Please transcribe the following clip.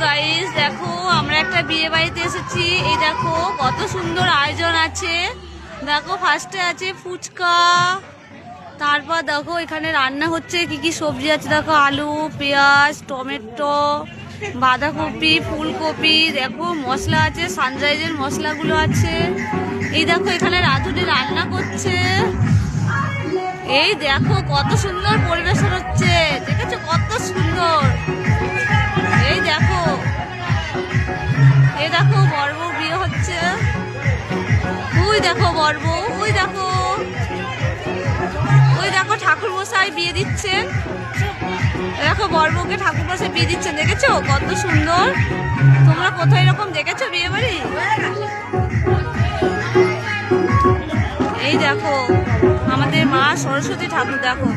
Guys দেখো আমরা একটা বিয়ে বাড়িতে এসেছি। এই দেখো কত সুন্দর আয়োজন আছে। দেখো ফার্স্টে আছে ফুচকা, তারপর দেখো এখানে রান্না হচ্ছে, কি কি সবজি আছে দেখো, আলু, পেঁয়াজ, টমেটো, বাঁধাকপি, ফুলকপি, দেখো মশলা আছে, সানরাইজের মশলাগুলো আছে। এই দেখো এখানে রাঁধুনি রান্না করছে। এই দেখো কত সুন্দর পরিবেশন হচ্ছে, দেখেছো কত সুন্দর। এই দেখো বড় বউ বিয়ে হচ্ছে। ওই দেখো বড় বউ, ওই দেখো ঠাকুর মশাই বিয়ে দিচ্ছেন। দেখো বড় বউকে ঠাকুর মশাই বিয়ে দিচ্ছেন, দেখেছো কত সুন্দর। তোমরা কোথায় এরকম দেখেছো বিয়ে বাড়ি? এই দেখো আমাদের মা সরস্বতী ঠাকুর, দেখো